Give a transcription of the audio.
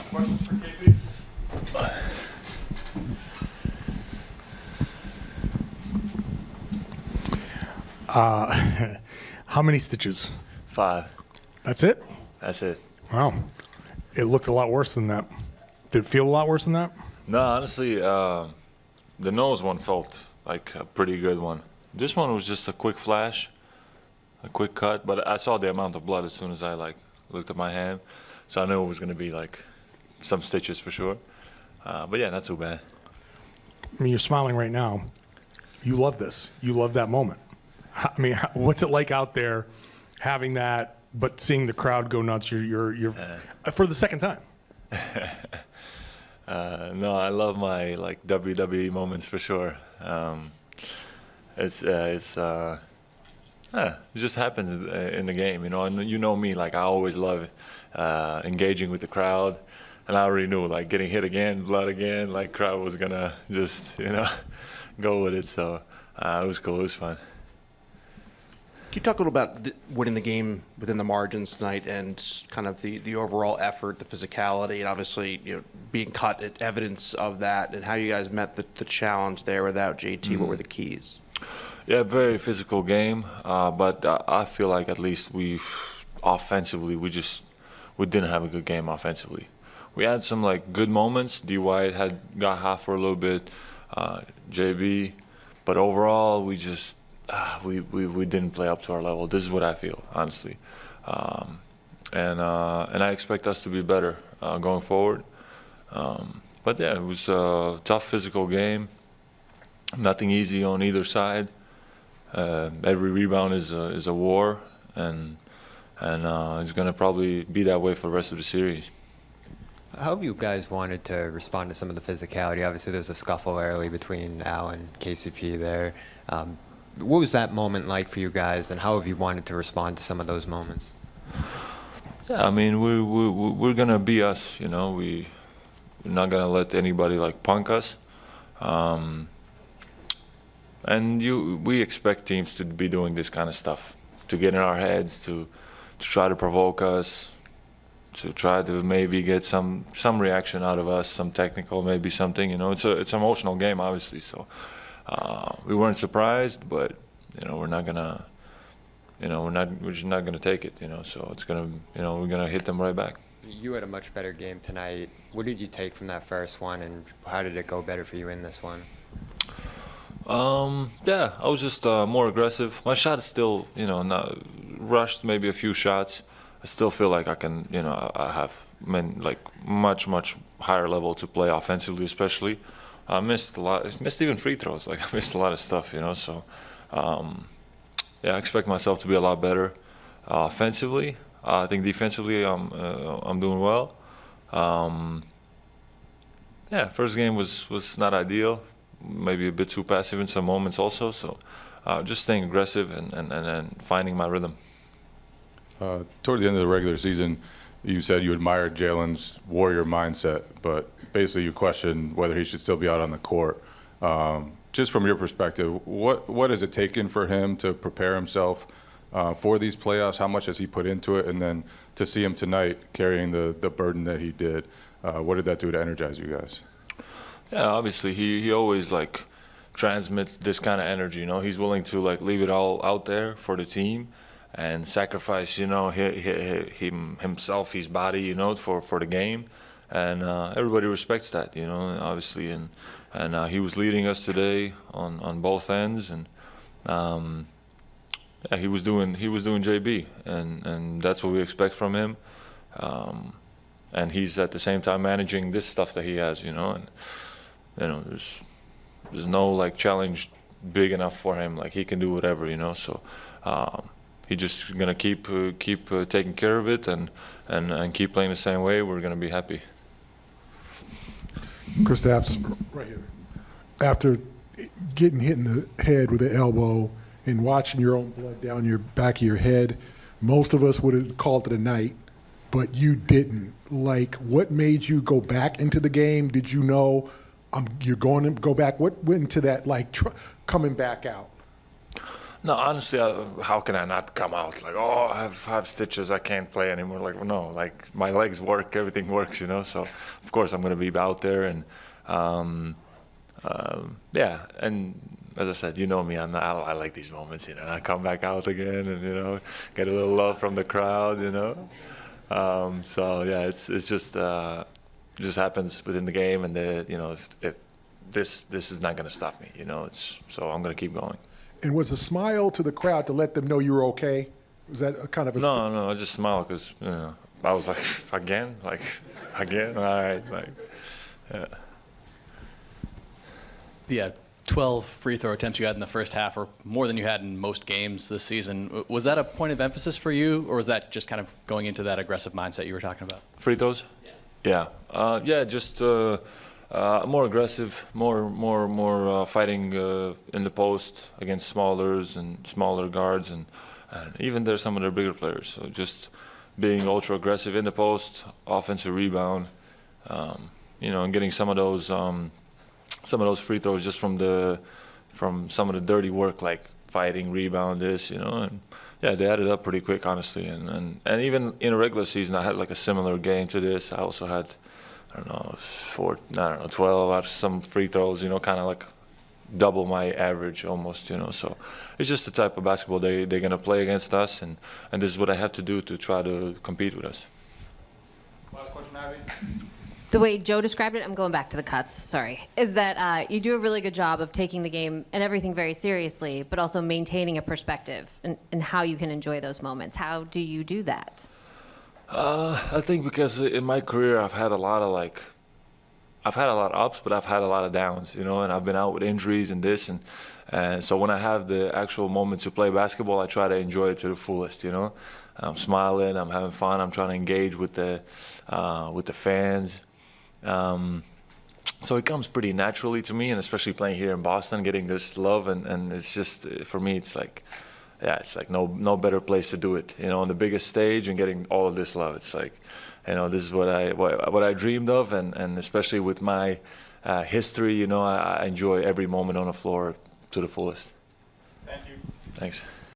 Questions for KP? How many stitches? 5. That's it? That's it. Wow. It looked a lot worse than that. Did it feel a lot worse than that? No, honestly, the nose one felt like a pretty good one. This one was just a quick flash, a quick cut, but I saw the amount of blood as soon as I looked at my hand, so I knew it was going to be like some stitches for sure. But yeah, not too bad. I mean, you're smiling right now. You love this. You love that moment. I mean, what's it like out there having that, but seeing the crowd go nuts? You're for the second time. No, I love my like WWE moments for sure. It just happens in the game, you know. And you know me, like I always love engaging with the crowd, and I already knew like getting hit again, blood again, like crowd was gonna just go with it. So it was cool. It was fun. Can you talk a little about winning the game within the margins tonight and kind of the overall effort, the physicality, and obviously being cut at evidence of that, and how you guys met the challenge there without JT? What were the keys? Yeah, very physical game, but I feel like at least offensively we didn't have a good game offensively. We had some like good moments. D. White got hot for a little bit, JB, but overall we just. We didn't play up to our level. This is what I feel, honestly, and I expect us to be better going forward. But yeah, it was a tough physical game. Nothing easy on either side. Every rebound is a war, and it's gonna probably be that way for the rest of the series. How have you guys wanted to respond to some of the physicality? Obviously, there's a scuffle early between Al and KCP there. What was that moment like for you guys, and how have you wanted to respond to some of those moments? Yeah, I mean, we're gonna be us, you know. We're not gonna let anybody like punk us, and we expect teams to be doing this kind of stuff, to get in our heads, to try to provoke us, to try to maybe get some reaction out of us, some technical, maybe something. You know, it's an emotional game, obviously, so. We weren't surprised, but we're not gonna, we're just not gonna take it, So it's gonna, we're gonna hit them right back. You had a much better game tonight. What did you take from that first one, and how did it go better for you in this one? Yeah, I was just more aggressive. My shot is still, not rushed, maybe a few shots. I still feel like I can, I have like much higher level to play offensively, especially. I missed a lot. Missed even free throws. Like I missed a lot of stuff, So, yeah, I expect myself to be a lot better offensively. I think defensively, I'm doing well. Yeah, first game was not ideal. Maybe a bit too passive in some moments also. So, just staying aggressive and finding my rhythm. Toward the end of the regular season, you said you admired Jalen's warrior mindset, but basically you questioned whether he should still be out on the court. Just from your perspective, what has it taken for him to prepare himself for these playoffs? How much has he put into it? And then to see him tonight carrying the burden that he did, what did that do to energize you guys? Yeah, obviously he always like transmits this kind of energy. He's willing to like leave it all out there for the team and sacrifice, himself, his body, for the game. And everybody respects that, obviously, and he was leading us today on both ends, and yeah, he was doing JB, and that's what we expect from him, and he's at the same time managing this stuff that he has, and there's no like challenge big enough for him, like he can do whatever, so he's just gonna keep taking care of it and keep playing the same way. We're gonna be happy. Kristaps, right here. After getting hit in the head with the elbow and watching your own blood down your back of your head, most of us would have called it a night, but you didn't. Like, what made you go back into the game? Did you know you're going to go back? What went into that, like, coming back out? No, honestly, how can I not come out like, oh, I have 5 stitches, I can't play anymore? Like, no, like my legs work, everything works, you know. So of course I'm gonna be out there, and yeah. And as I said, you know me, I like these moments, you know. I come back out again, and you know, get a little love from the crowd, you know. So yeah, it's just it just happens within the game, and you know, if this is not gonna stop me, you know. So I'm gonna keep going. And was a smile to the crowd to let them know you were okay? Was that a kind of a No, I just smiled because, you know, I was like, again, all right, like, yeah. The 12 free throw attempts you had in the first half, or more than you had in most games this season, was that a point of emphasis for you, or was that just kind of going into that aggressive mindset you were talking about? Free throws? Yeah. Yeah, just more aggressive, more fighting in the post against smaller guards, and even there's some of their bigger players. So just being ultra aggressive in the post, offensive rebound, you know, and getting some of those free throws just from some of the dirty work, like fighting, rebound, this, you know. And yeah, they added up pretty quick, honestly. And even in a regular season, I had like a similar game to this. I also had, I don't know, 12 out of some free throws, you know, kind of like double my average almost, you know. So it's just the type of basketball they're going to play against us, and this is what I have to do to try to compete with us. Last question, Abby. The way Joe described it, I'm going back to the cuts, sorry, is that you do a really good job of taking the game and everything very seriously, but also maintaining a perspective and how you can enjoy those moments. How do you do that? I think because in my career I've had a lot of ups, but I've had a lot of downs, you know, and I've been out with injuries and this, and so when I have the actual moment to play basketball, I try to enjoy it to the fullest, you know. I'm smiling, I'm having fun, I'm trying to engage with the fans. So it comes pretty naturally to me, and especially playing here in Boston, getting this love, and it's just, for me, it's like, yeah, it's like no better place to do it, you know, on the biggest stage and getting all of this love. It's like, you know, this is what I dreamed of, and especially with my history, you know, I enjoy every moment on the floor to the fullest. Thank you. Thanks.